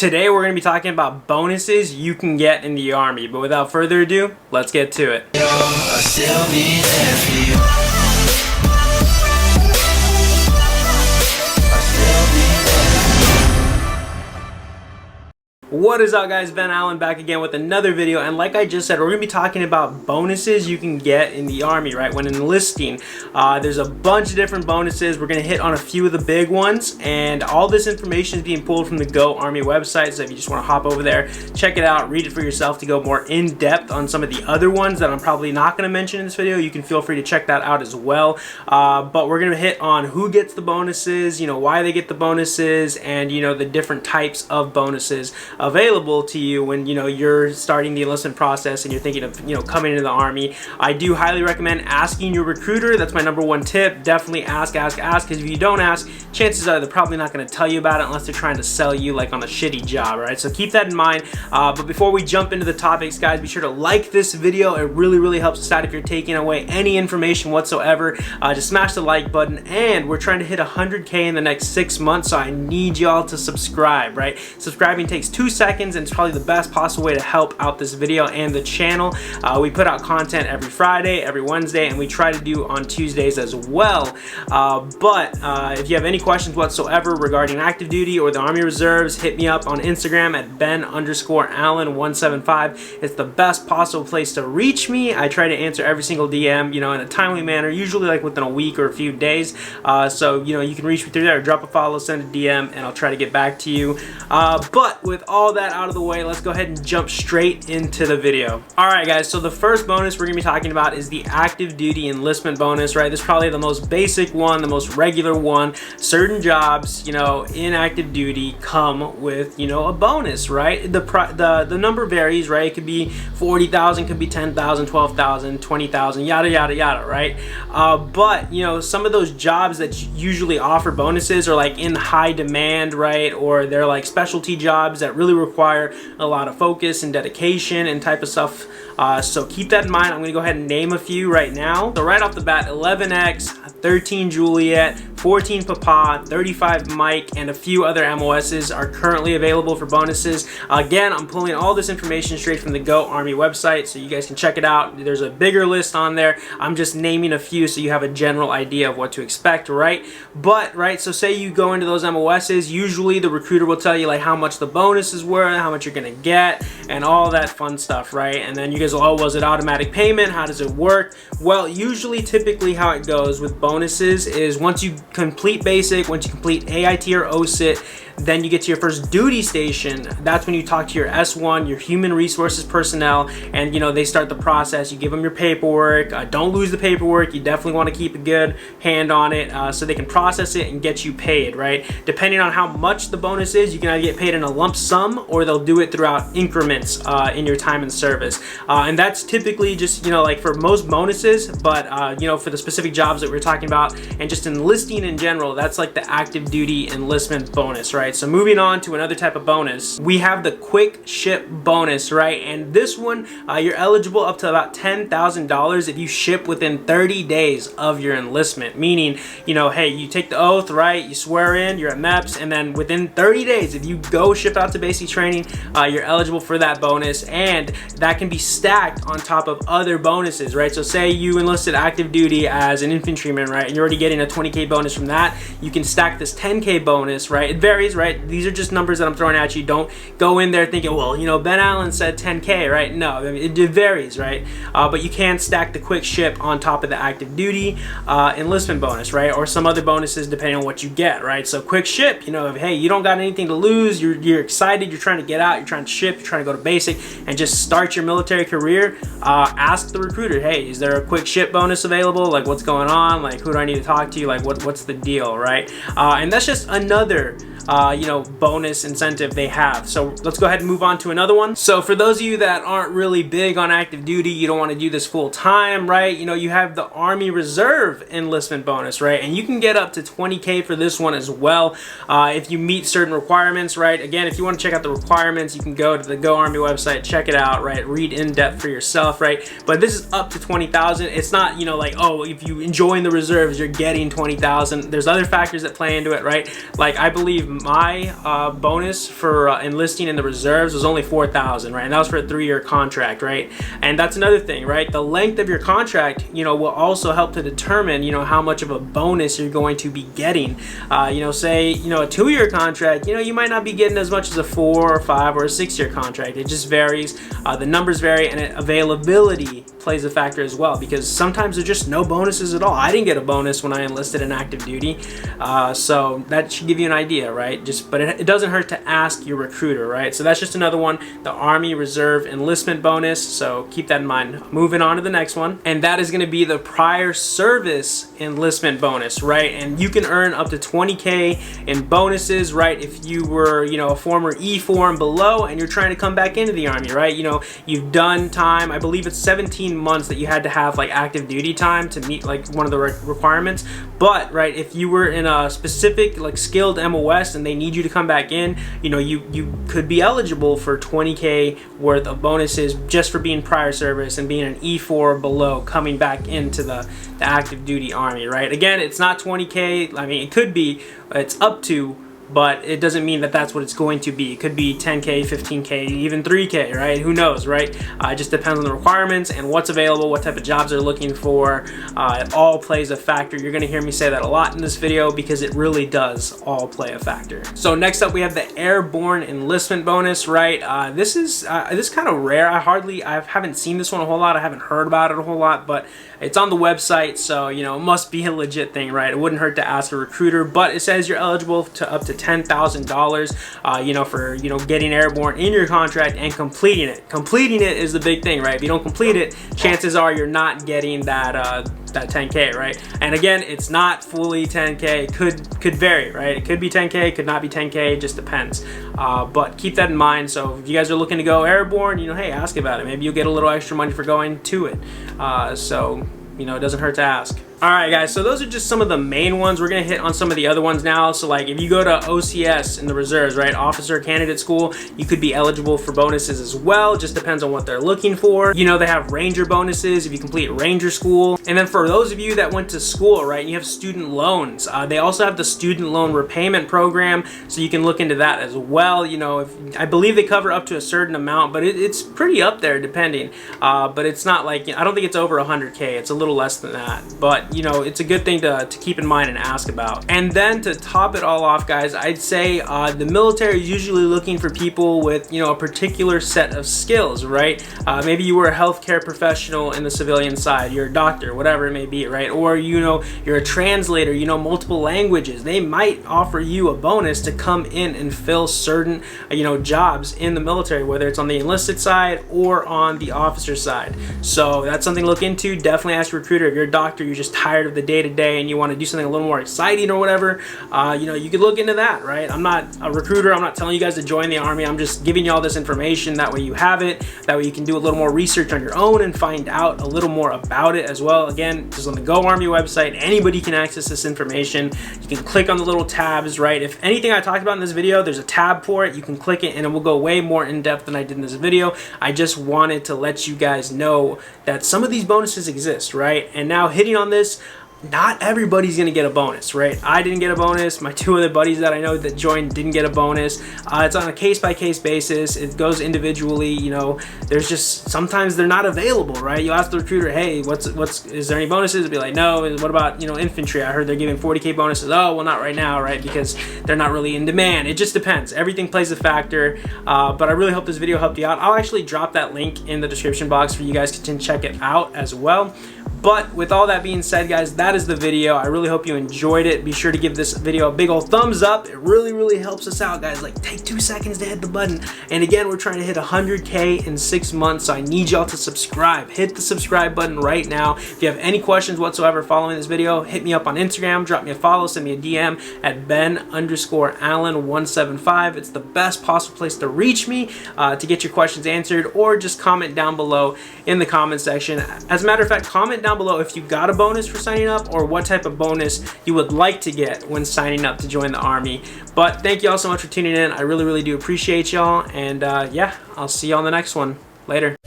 Today we're going to be talking about bonuses you can get in the Army, but without further ado, let's get to it. What is up, guys? Ben Allen back again with another video, and like I just said, we're going to be talking about bonuses you can get in the Army, right? When enlisting, there's a bunch of different bonuses. We're going to hit on a few of the big ones, and all this information is being pulled from the GOARMY website, so if you just want to hop over there, check it out, read it for yourself to go more in depth on some of the other ones that I'm probably not going to mention in this video. You can feel free to check that out as well, but we're going to hit on who gets the bonuses, why they get the bonuses, and the different types of bonuses available to you when you're starting the enlistment process and you're thinking of coming into the Army. I do highly recommend asking your recruiter. That's my #1 tip. Definitely ask, because if you don't ask, chances are they're probably not going to tell you about it unless they're trying to sell you like on a shitty job, right? So keep that in mind. But before we jump into the topics, guys, be sure to like this video. It really helps us out if you're taking away any information whatsoever. Just smash the like button, and we're trying to hit 100K in the next 6 months, so I need y'all to subscribe, right? Subscribing takes 2 seconds, and it's probably the best possible way to help out this video and the channel. We put out content every Friday, every Wednesday, and we try to do on Tuesdays as well. But if you have any questions whatsoever regarding active duty or the Army Reserves, hit me up on Instagram at Ben_Allen175. It's the best possible place to reach me. I try to answer every single DM, in a timely manner, usually like within a week or a few days. So you can reach me through there, drop a follow, send a DM, and I'll try to get back to you. But with all that out of the way, let's go ahead and jump straight into the video. Alright, guys, so the first bonus we're going to be talking about is the active duty enlistment bonus, right? This is probably the most basic one, the most regular one. Certain jobs, in active duty come with, a bonus, right? The number varies, right? It could be 40,000, could be 10,000, 12,000, 20,000, yada, yada, yada, right? But, some of those jobs that usually offer bonuses are like in high demand, right? Or they're like specialty jobs that really require a lot of focus and dedication and type of stuff. So keep that in mind. I'm going to go ahead and name a few right now. So right off the bat, 11X, 13 Juliet, 14 Papa, 35 Mike, and a few other MOSs are currently available for bonuses. Again, I'm pulling all this information straight from the GOARMY website, so you guys can check it out. There's a bigger list on there. I'm just naming a few so you have a general idea of what to expect, right? But, right, so say you go into those MOSs, usually the recruiter will tell you like how much the bonus is worth, how much you're gonna get, and all that fun stuff, right? And then you guys will, oh, was it automatic payment? How does it work? Well, usually, typically how it goes with bonuses is once you complete basic, once you complete AIT or OSIT, then you get to your first duty station. That's when you talk to your S1, your human resources personnel, and they start the process. You give them your paperwork. Don't lose the paperwork. You definitely want to keep a good hand on it so they can process it and get you paid, right? Depending on how much the bonus is, you can either get paid in a lump sum or they'll do it throughout increments in your time in service. And that's typically just, like for most bonuses, but for the specific jobs that we're talking about and just enlisting in general, that's like the active duty enlistment bonus, right? So moving on to another type of bonus, we have the quick ship bonus, right? And this one, you're eligible up to about $10,000 if you ship within 30 days of your enlistment. Meaning, hey, you take the oath, right? You swear in, you're at MEPS, and then within 30 days, if you go ship out to basic training, you're eligible for that bonus, and that can be stacked on top of other bonuses, right? So say you enlisted active duty as an infantryman, right? And you're already getting a 20K bonus from that. You can stack this 10K bonus, right? It varies, right? These are just numbers that I'm throwing at you. Don't go in there thinking, well, Ben Allen said 10K, right? No, it varies, right? But you can stack the quick ship on top of the active duty enlistment bonus, right? Or some other bonuses depending on what you get, right? So quick ship, hey, you don't got anything to lose. You're excited. You're trying to get out. You're trying to ship. You're trying to go to basic and just start your military career. Ask the recruiter, hey, is there a quick ship bonus available? Like, what's going on? Like, who do I need to talk to? Like, what's the deal, right? And that's just another bonus incentive they have. So let's go ahead and move on to another one. So for those of you that aren't really big on active duty, you don't want to do this full time, right? You have the Army Reserve enlistment bonus, right? And you can get up to 20K for this one as well if you meet certain requirements, right? Again, if you want to check out the requirements, you can go to the GOARMY website, check it out, right? Read in depth for yourself, right? But this is up to 20,000. It's not, like, oh, if you join the reserves, you're getting 20,000. There's other factors that play into it, right? Like, I believe my bonus for enlisting in the reserves was only $4,000, right? And that was for a 3-year contract, right? And that's another thing, right? The length of your contract, you know, will also help to determine, you know, how much of a bonus you're going to be getting. You know, say, you know, a 2-year contract, you know, you might not be getting as much as a 4 or 5 or a 6-year contract. It just varies. The numbers vary, and availability plays a factor as well, because sometimes there's just no bonuses at all. I didn't get a bonus when I enlisted in active duty, so that should give you an idea, right? But it doesn't hurt to ask your recruiter, right? So that's just another one, the Army Reserve Enlistment Bonus, so keep that in mind. Moving on to the next one, and that is going to be the Prior Service Enlistment Bonus, right? And you can earn up to 20K in bonuses, right, if you were, you know, a former E4 and below and you're trying to come back into the Army, right? You know, you've done time, I believe it's 17 months that you had to have like active duty time to meet like one of the requirements. But right, if you were in a specific like skilled MOS and they need you to come back in, you know, you could be eligible for 20K worth of bonuses just for being prior service and being an E4 or below coming back into the active duty Army, right? Again, it's not 20K. I mean, it could be, it's up to, but it doesn't mean that that's what it's going to be. It could be 10K, 15K, even 3K, right? Who knows, right? It just depends on the requirements and what's available, what type of jobs they're looking for. It all plays a factor. You're gonna hear me say that a lot in this video because it really does all play a factor. So next up, we have the Airborne Enlistment Bonus, right? This is kind of rare. I haven't seen this one a whole lot. I haven't heard about it a whole lot, but it's on the website, so you know, it must be a legit thing, right? It wouldn't hurt to ask a recruiter, but it says you're eligible to up to $10,000, you know, for, you know, getting airborne in your contract and completing it. Completing it is the big thing, right? If you don't complete it, chances are you're not getting that 10K, right? And again, it's not fully 10K. Could vary, right? It could be 10K, could not be 10K. It just depends. But keep that in mind. So if you guys are looking to go airborne, you know, hey, ask about it. Maybe you'll get a little extra money for going to it. So you know, it doesn't hurt to ask. Alright guys, so those are just some of the main ones. We're going to hit on some of the other ones now. So like if you go to OCS in the reserves, right, Officer Candidate School, you could be eligible for bonuses as well. Just depends on what they're looking for. You know, they have Ranger bonuses if you complete Ranger School. And then for those of you that went to school, right, and you have student loans, they also have the Student Loan Repayment Program, so you can look into that as well. You know, I believe they cover up to a certain amount, but it's pretty up there depending. But it's not like, I don't think it's over 100K. It's a little less than that. But you know, it's a good thing to keep in mind and ask about. And then to top it all off, guys, I'd say the military is usually looking for people with, you know, a particular set of skills, right? Maybe you were a healthcare professional in the civilian side, you're a doctor, whatever it may be, right? Or, you know, you're a translator, you know, multiple languages. They might offer you a bonus to come in and fill certain, you know, jobs in the military, whether it's on the enlisted side or on the officer side. So that's something to look into. Definitely ask your recruiter. If you're a doctor, you're just tired of the day-to-day and you want to do something a little more exciting or whatever, you know, you could look into that, right? I'm not a recruiter. I'm not telling you guys to join the Army. I'm just giving you all this information. That way you have it. That way you can do a little more research on your own and find out a little more about it as well. Again, this is on the GOARMY website. Anybody can access this information. You can click on the little tabs, right? If anything I talked about in this video, there's a tab for it. You can click it and it will go way more in depth than I did in this video. I just wanted to let you guys know that some of these bonuses exist, right? And now hitting on this, not everybody's gonna get a bonus, right? I didn't get a bonus. My 2 other buddies that I know that joined didn't get a bonus. It's on a case-by-case basis. It goes individually. You know, there's just sometimes they're not available, right? You ask the recruiter, hey, is there any bonuses? They'll be like, no. What about, you know, infantry? I heard they're giving 40K bonuses. Oh, well, not right now, right? Because they're not really in demand. It just depends. Everything plays a factor. But I really hope this video helped you out. I'll actually drop that link in the description box for you guys to check it out as well. But with all that being said, guys, that is the video. I really hope you enjoyed it. Be sure to give this video a big old thumbs up. It really, really helps us out, guys. Like, take 2 seconds to hit the button. And again, we're trying to hit 100K in 6 months, so I need y'all to subscribe. Hit the subscribe button right now. If you have any questions whatsoever following this video, hit me up on Instagram, drop me a follow, send me a DM at Ben_Allen175. It's the best possible place to reach me to get your questions answered, or just comment down below in the comment section. As a matter of fact, comment down below if you got a bonus for signing up or what type of bonus you would like to get when signing up to join the Army. But thank you all so much for tuning in. I really, really do appreciate y'all. And yeah, I'll see you on the next one. Later.